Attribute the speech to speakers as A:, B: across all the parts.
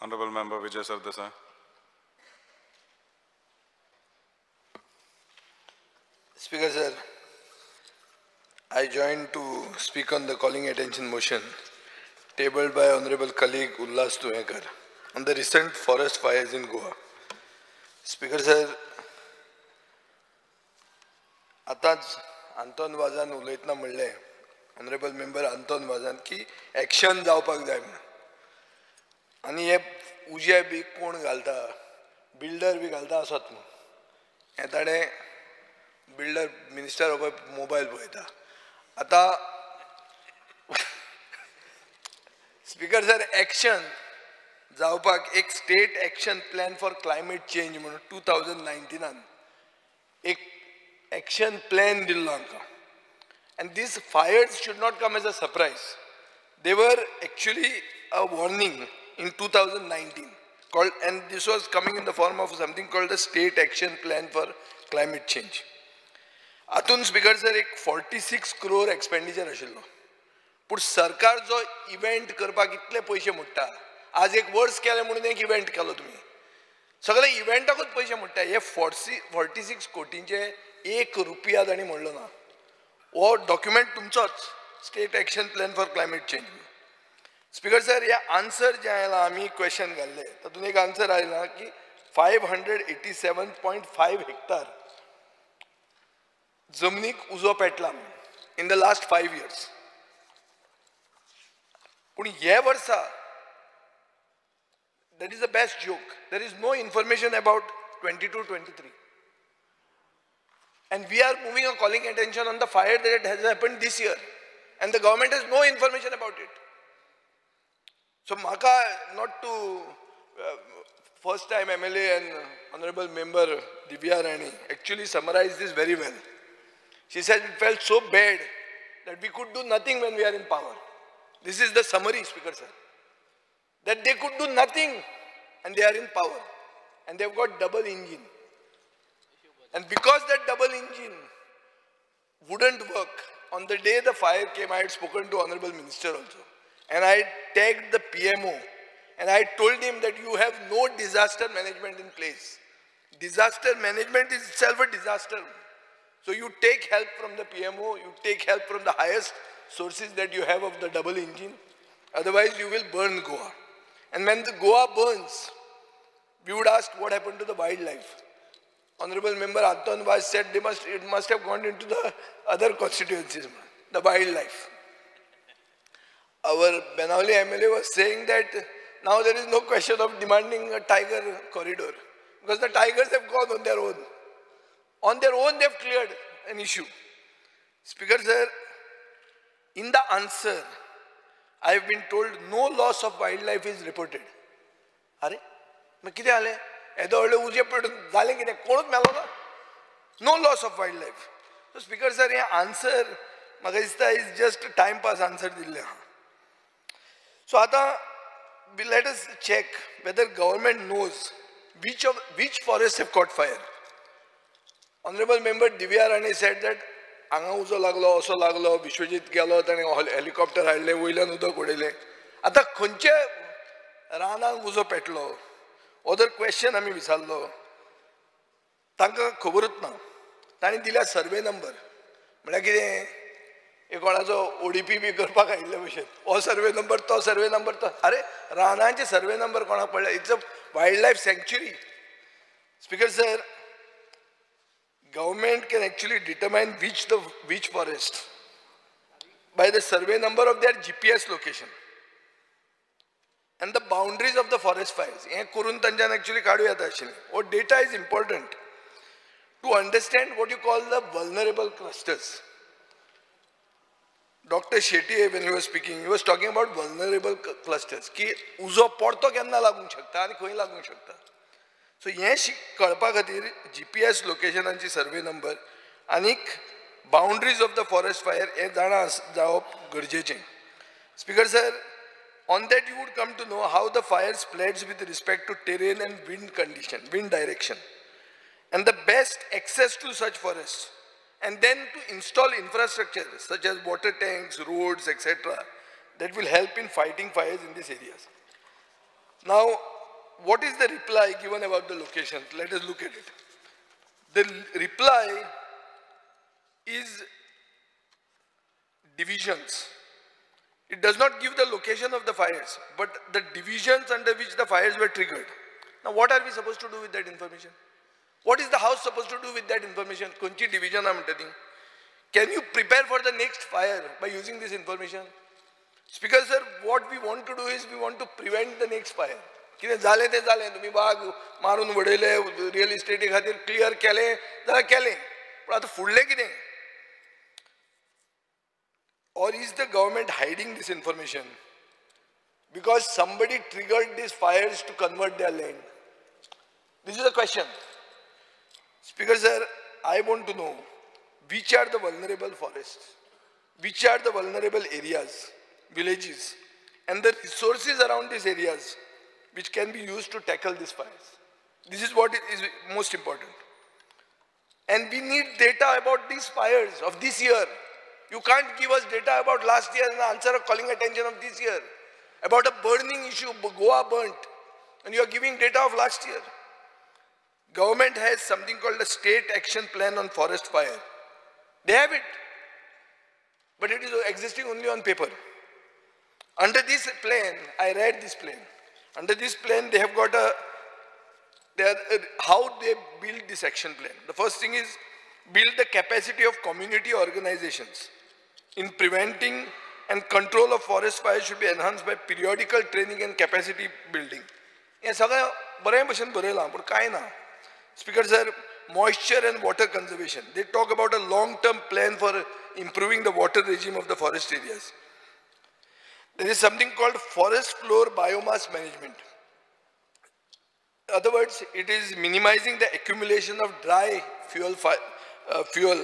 A: Honorable Member Vijay Sardesai.
B: Speaker sir, I joined to speak on the calling attention motion tabled by Honorable colleague Ullas Tuekar on the recent forest fires in Goa. Speaker sir, आताच आंतोन वाजान उलयतना म्हणलें Honorable Member Anton वाजान की action जावपाक जाय म्हणून आनी हे उजे B कोण घालता बिल्डर बी घालता आसत न्हू हें ताणें बिल्डर मिनिस्टर हो मोबायल पळयता आतां स्पीकर सर एक्शन जावपाक एक state action plan for climate change म्हणून 2019 एक एक्शन प्लॅन दिल्लो आमकां and these fires should not come as a surprise. They were actually a warning in 2019 called, and this was coming in the form of something called the State Action Plan for Climate Change. Atun speaker sir, ek 46 crore expenditure आशिल्लो. पूण सरकार जो event करपाक इतले पयशे मोडटा, आज एक वर्स केले म्हणून एक इव्हेंट केलो तुम्ही. सगळे इव्हेंटाकूच पयशे मोडटा. हे 46 कोटींचे 1 रुपया ताणी मोडलो ना. वो डॉक्युमेंट तुमचोच state action plan for climate change. Speaker sir हे आन्सर जे आयला आमी क्वेश्चन घाल्ले तातूंत एक आन्सर आयला की 587.5 हेक्टर जमनीक उजो पेटला इन द लास्ट 5 years. पूण हे वर्सा that is the best joke. There is no information about 22-23. And we are moving on calling attention on the fire that has happened this year. And the government has no information about it. So, Maka, not to first time MLA and Honorable Member Divya Rani actually summarized this very well. She said it felt so bad that we could do nothing when we are in power. This is the summary, Speaker sir. That they could do nothing and they are in power. And they've got double engine. And because that double engine wouldn't work, on the day the fire came, I had spoken to Honorable Minister also. And I tagged the PMO. And I told him that you have no disaster management in place. Disaster management is itself a disaster. So you take help from the PMO, you take help from the highest sources that you have of the double engine. Otherwise you will burn Goa. And when the Goa burns, we would ask what happened to the wildlife. Honorable Member Anton Vaz said it must have gone into the other constituencies, the wildlife. Our Benavli MLA was saying that now there is no question of demanding a tiger corridor because the tigers have gone on their own. On their own they have cleared an issue. Speaker sir, in the answer, I have been told no loss of wildlife is reported. Are? किती आले? No loss of wildlife. So Speaker sir, this answer is just a time pass answer. So let us check whether government knows which forests have caught fire. Honorable Member Divya Rani said that हांगा उजो लागलो असो लागलो विश्वजीत गेलो ताणें helicopter हाडले वयल्यान उदक उडयलें. आतां खंयचे रानांक उजो पेटलो अदर क्वेश्चन आमी विचारलो तांकां खबरूच ना. तांणी दिल्या सर्वे नंबर म्हळ्यार कितें एक कोणाचो ओडीपी बी करपाक आयिल्ले भशेन हो सर्वे नंबर तो सर्वे नंबर तो. अरे रानांचे सर्वे नंबर कोणाक पडले? It's a wild life sanctuary. Speaker sir, government can actually determine which forest by the survey number of their GPS location and the boundaries of the forest fires. हे करून तांच्यान actually काडूं येता आशिल्लें. What data is important to understand what you call the vulnerable clusters. Dr. Shetty, when he was speaking, he was talking about vulnerable clusters. की उजो पडतो केन्ना लागूंक शकता आनी खंय लागूंक शकता. So हे कळपा खातीर GPS लोकेशनांची सर्वे नंबर आनीक boundaries of the forest fire हे जाणा जावप गरजेचें. Speaker sir, on that you would come to know how the fire spreads with respect to terrain and wind condition, wind direction, and the best access to such forests, and then to install infrastructure such as water tanks, roads, etc. that will help in fighting fires in these areas. Now, what is the reply given about the location? Let us look at it. The reply is divisions. It does not give the location of the fires, but the divisions under which the fires were triggered. Now, what are we supposed to do with that information? What is the house supposed to do with that information? Kunchi division I am telling. Can you prepare for the next fire by using this information? Speaker sir, what we want to do is we want to prevent the next fire. कितें जालें तें जालें तुम्ही बाग मारून उडयले real इस्टेटी खातीर clear केलें जाल्यार केलें पण आतां फुडलें कितें? Or is the government hiding this information because somebody triggered these fires to convert their land? This is the question. Speaker sir, I want to know which are the vulnerable forests, which are the vulnerable areas, villages, and the resources around these areas which can be used to tackle these fires. This is what is most important. And we need data about these fires of this year. You can't give us data about last year and answer of calling attention of this year. About a burning issue, Goa burnt, and you are giving data of last year. Government has something called a state action plan on forest fire. They have it, but it is existing only on paper. Under this plan, I read this plan. Under this plan, they have got how they build this action plan. The first thing is build the capacity of community organizations in preventing and control of forest fires should be enhanced by periodical training and capacity building. हे सगळं बरे भशेन बरयलां पण कांय ना. Speaker sir, moisture and water conservation. They talk about a long-term plan for improving the water regime of the forest areas. There is something called forest floor biomass management. In other words, it is minimizing the accumulation of dry fuel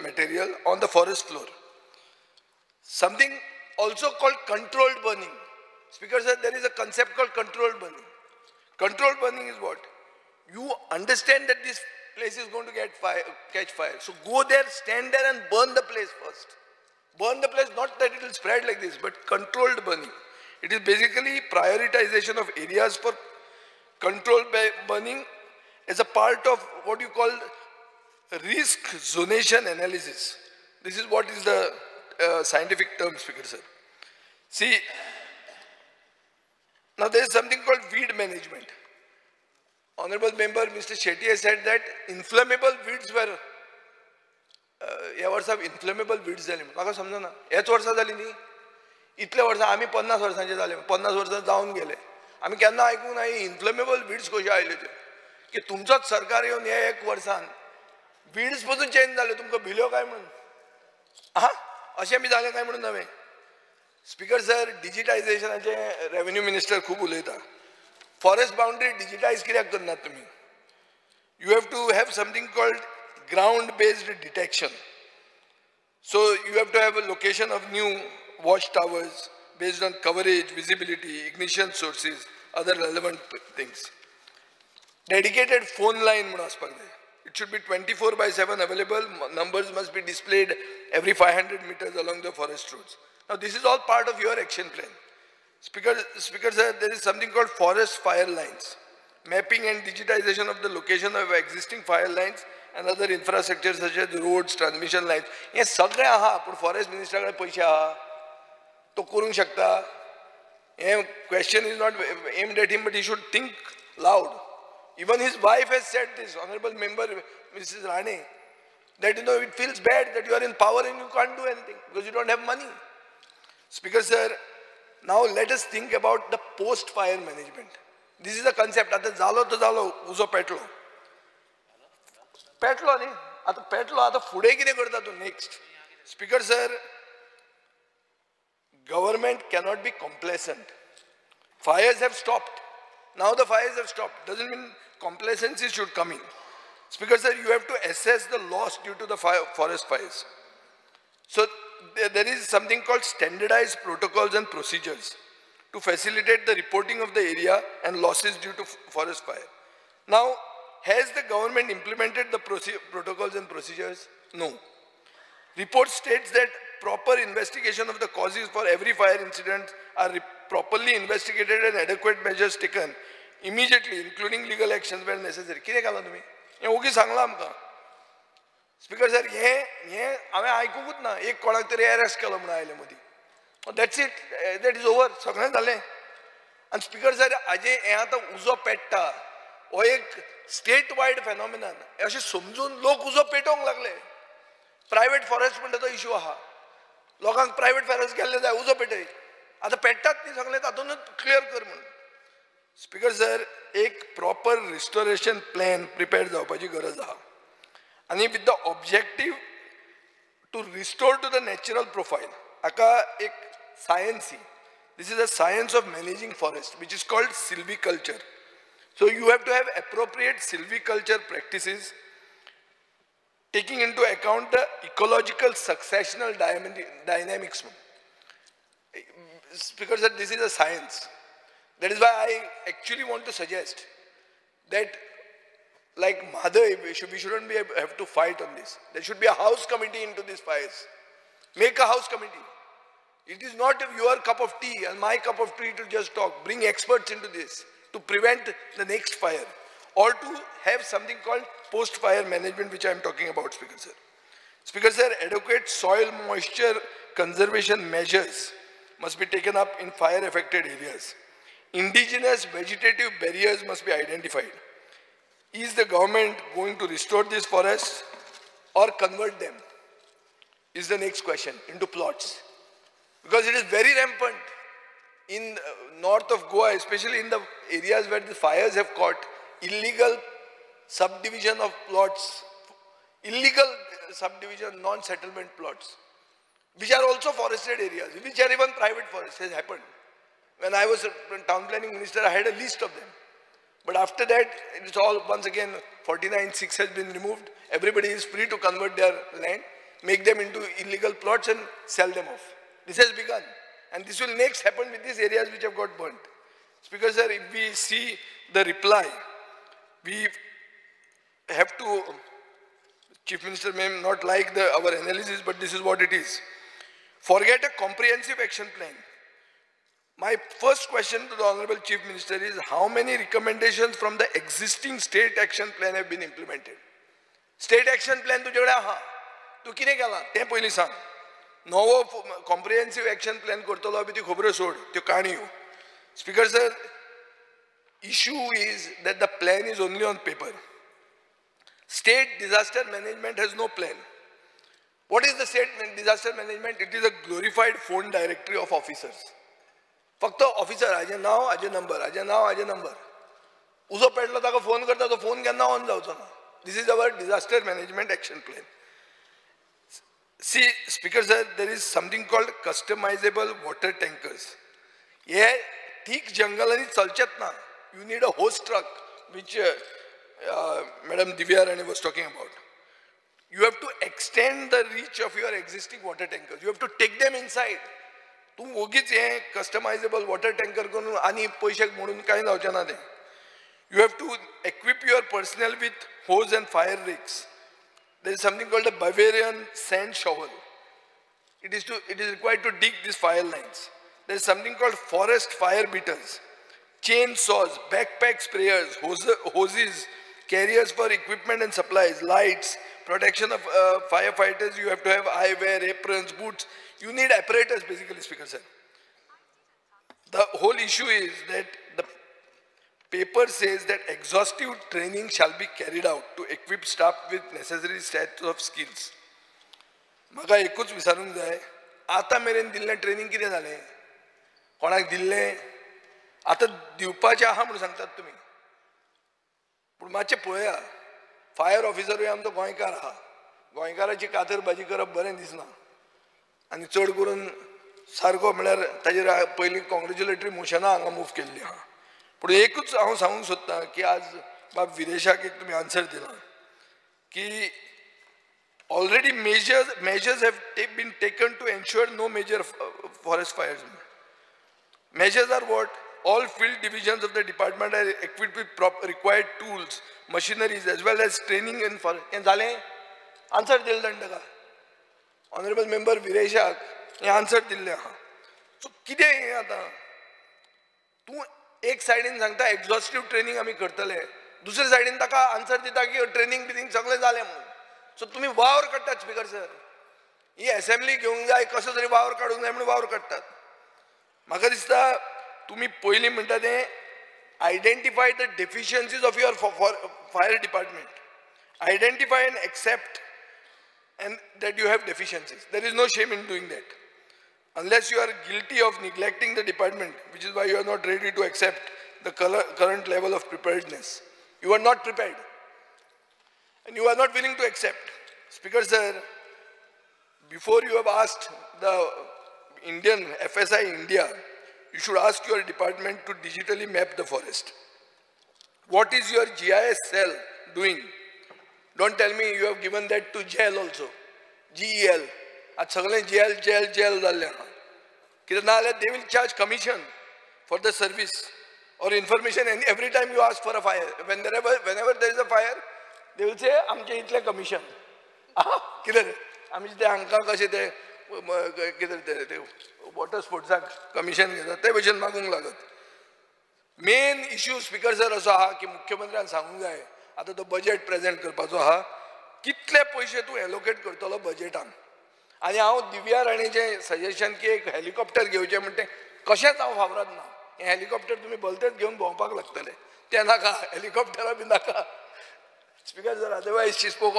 B: material on the forest floor. Something also called controlled burning. Speaker said there is a concept called controlled burning. Controlled burning is what? You understand that this place is going to catch fire. So go there, stand there and burn the place first. Burn the place, not that it will spread like this, but controlled burning. It is basically prioritization of areas for controlled burning as a part of what you call risk zonation analysis. This is what is the scientific term, Speaker sir. See, now there is something called weed management. Honorable member Mr. Shetty has said that inflammable weeds were ह्या वर्सा inflammable weeds जाले. म्हाका समजना ह्याच वर्सा जाली न्ही. इतल्या वर्सां आमी 50 वर्सांचे जाले. 50 वर्सां जावन गेले. आमी केन्ना आयकूंक ना inflammable weeds कशे आयले ते. की तुमचोच सरकार येवन ह्या एक वर्सान weeds पासून चेंज जाले तुमकां भिल्यो काय म्हणून. हा अशें बी जालें काय म्हणून नवें. स्पीकर सर डिजिटायझेशनाचे रेव्हेन्यू मिनिस्टर खूब उलयता. फॉरेस्ट बाउंड्री डिजिटायज कित्याक करनात तुमी? You have to have something called ground-based detection. So you have to have a location of new watchtowers based on coverage, visibility, ignition sources, other relevant things. Dedicated phone line म्हणून आसपाक जाय. It should be 24/7 available. Numbers must be displayed every 500 meters along the forest roads. Now this is all part of your action plan. Speaker sir, there is something called forest fire lines. Mapping and digitization of the location of existing fire lines and other infrastructure such as roads, transmission lines. हे सगळे आहा पण forest मिनिस्टराकडे पैसे आहा. तो करूंक शकता. हे question is not aimed at him, but he should think loud. Even his wife has said this, honorable member Mrs. Rane, that it feels bad that you are in power and you can't do anything because you don't have money. Speaker sir, now let us think about the post-fire management. This is the concept. आता झालो तो झालो उजो पेटलो. पेटलो न्ही. आता पेटलो आता फुडें कितें करता तूं next? Speaker sir, government cannot be complacent. Fires have stopped. Now the fires have stopped. Doesn't mean complacency should come in. Speaker sir, you have to assess the loss due to the forest fires. So there is something called standardized protocols and procedures to facilitate the reporting of the area and losses due to forest fire. Now, has the government implemented the protocols and procedures? No. Report states that proper investigation of the causes for every fire incident are properly investigated and adequate measures taken immediately, including legal actions where necessary. कितें घाला तुम्ही? हे ओगी सांगला आमकां. Speaker sir हे हांवें आयकूंकूच ना. एक कोणाक तरी arrest केलो म्हणून आयले मदीं. That's it. That is over. सगळें जालें. आनी स्पीकर सर हाजे हें आतां उजो पेट्टा. हो एक स्टेट वायड फेनोमिनन. अशें समजून लोक उजो पेटोवंक लागले. प्रायवेट फॉरेस्ट म्हणटा तो इश्यू आहा. लोकांक प्रायवेट फॉरेस्ट गेल्ले जाय उजो पेटय. आतां पेट्टात न्ही सगळें तातूंतच क्लियर कर म्हणून. स्पीकर सर एक प्रॉपर रिस्टोरेशन प्लॅन प्रिपेर जावपाची गरज आहा. आनी with the objective to restore to the natural profile. हाका एक सायन्स ही. This is a science of managing forest, which is called silviculture. So you have to have appropriate silviculture practices, taking into account the ecological successional dynamics. Because this is a science. That is why I actually want to suggest that, like Madhav, we shouldn't have to fight on this. There should be a house committee into these fires. Make a house committee. It is not your cup of tea and my cup of tea to just talk. Bring experts into this to prevent the next fire, or to have something called post-fire management, which I am talking about, Speaker Sir. Speaker Sir, adequate soil moisture conservation measures must be taken up in fire-affected areas. Indigenous vegetative barriers must be identified. Is the government going to restore these forests or convert them? Is the next question, into plots. Because it is very rampant in north of Goa, especially in the areas where the fires have caught, illegal subdivision of plots, illegal subdivision, non-settlement plots, which are also forested areas, which are even private forests, has happened. When I was town planning minister, I had a list of them. But after that, it's all, once again, 49(6) has been removed. Everybody is free to convert their land, make them into illegal plots and sell them off. This has begun. And this will next happen with these areas which have got burnt. Speaker sir, if we see the reply, we have to, Chief Minister may not like our analysis, but this is what it is. Forget a comprehensive action plan. My first question to the Honorable Chief Minister is, how many recommendations from the existing state action plan have been implemented? State action plan तुझे हा, तू किने केला ते पयली सांग. नवो comprehensive action plan करतलो अभी ती खबरो सोड, त्यो काणयो. Speaker sir, issue is that the plan is only on paper. State disaster management has no plan. What is the state disaster management? It is a glorified phone directory of officers. फक्त officer हाजे नाव, हाजे number, हाजे नाव, हाजे number. उजो पेटलो ताका phone करता तो phone केन्ना ऑन जावचो ना. This is our disaster management action plan. See, Speaker sir, there is something called customizable water tankers. ये ठीक जंगलांनी चलचेत ना. You need a hose truck, which Madam Divya Rani was talking about. You have to extend the reach of your existing water tankers. You have to take them inside. तू ओगीच हे customizable water tanker करून आणि पैसे म्हणून काय जावचे ना ते. You have to equip your personnel with hose and fire rigs. There is something called a Bavarian sand shovel. It is required to dig these fire lines. There is something called forest fire beaters, chainsaws, backpack sprayers, hoses, carriers for equipment and supplies, lights, protection of firefighters. You have to have eyewear, aprons, boots. You need apparatus basically, Speaker sir. The whole issue is that the paper says that exhaustive training shall be carried out to equip staff with necessary sets of skills. म्हाका एकूच विचारूंक जाय, आतां मेरेन दिल्लें training कितें जालें? कोणाक दिल्लें? आतां दिवपाचें आहा म्हणून सांगतात तुमी. पूण मातशें पळया, फायर ऑफिसरूय आमचो गोंयकार आहा. गोंयकाराची कातर भाजी करप बरें दिसना. आनी चड करून सारको म्हळ्यार ताजेर पयलीं कॉंग्रेच्युलेटरी मोशनां हांगा मूव केल्लीं आहा. पूण एकूच हांव सांगूंक सोदतां की आज बाब विदेशाक एक तुमी आन्सर दिला की already measures have been taken to ensure no major forest fires. Measures are what? All field divisions of the department are equipped with required tools, machineries, as well as training in forest. हें जालें? Answer दिलें ताका. Honorable member विदेशाक हें answer दिल्लें आहा. सो कितें हें आतां? तूं एक सायडीन सांगता एक्झॉस्टिव्ह ट्रेनिंग आमी करतले, दुसरे सायडीन ताका आन्सर दिता की ट्रेनिंग बिनिंग सगळें जालें म्हणून. सो तुम्ही वावर काडटात स्पीकर सर. ही असेंब्ली घेवंक जाय, कसो तरी वावर काडूंक जाय म्हणून वावर काडटात. म्हाका दिसता तुम्ही पयलीं म्हणटा तें identify the deficiencies of your fire department. Identify and accept and that you have deficiencies. There is no shame in doing that. Unless you are guilty of neglecting the department, which is why you are not ready to accept the current level of preparedness. You are not prepared. And you are not willing to accept. Speaker sir, before you have asked the Indian FSI India, you should ask your department to digitally map the forest. What is your GIS cell doing? Don't tell me you have given that to GEL also. GEL. आज सगळे GEL जाल्ले आहा. कित्याक ना जाल्यार they will charge commission for the service or information, and every time you ask for a fire, whenever there is a fire, they will say आमचे इतले commission. कितें आमी ते हांकां कशें ते कितें ते वॉटर स्पोर्ट्साक कमिशन घेतात ते भशेन मागूंक लागत. मेन इश्यू स्पीकर सर असो आहा की मुख्यमंत्र्यान सांगूंक जाय, आता तो बजेट प्रेजेंट करपाचो आहा, कितले पयशे तूं एलोकेट करतलो बजेटान. आनी हांव दिव्या राणीचें सजेशन की एक हेलिकॉप्टर घेवचें म्हणटा कशेंच हांव फावरात ना. हें हेलिकॉप्टर तुमी भलतेच घेवन भोंवपाक लागतले, तें नाका, हेलिकॉप्टरा बी नाका. Speaker sir, otherwise she spoke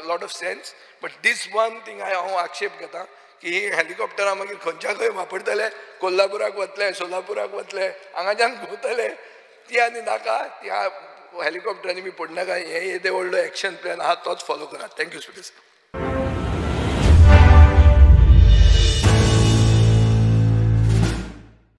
B: lot of sense, but this one thing हांव आक्षेप घेता की ही हेलिकॉप्टरां मागीर खंयच्या खंय वापरतले, कोल्हापुराक वतले, सोलापुराक वतले, हांगाच्यान घुंवतले, ती आनी नाका. ती हेलिकॉप्टरांनी बी पडनाका. हे येदे व्हडलो एक्शन प्लॅन आहा तोच फॉलो करा. Thank you speaker sir.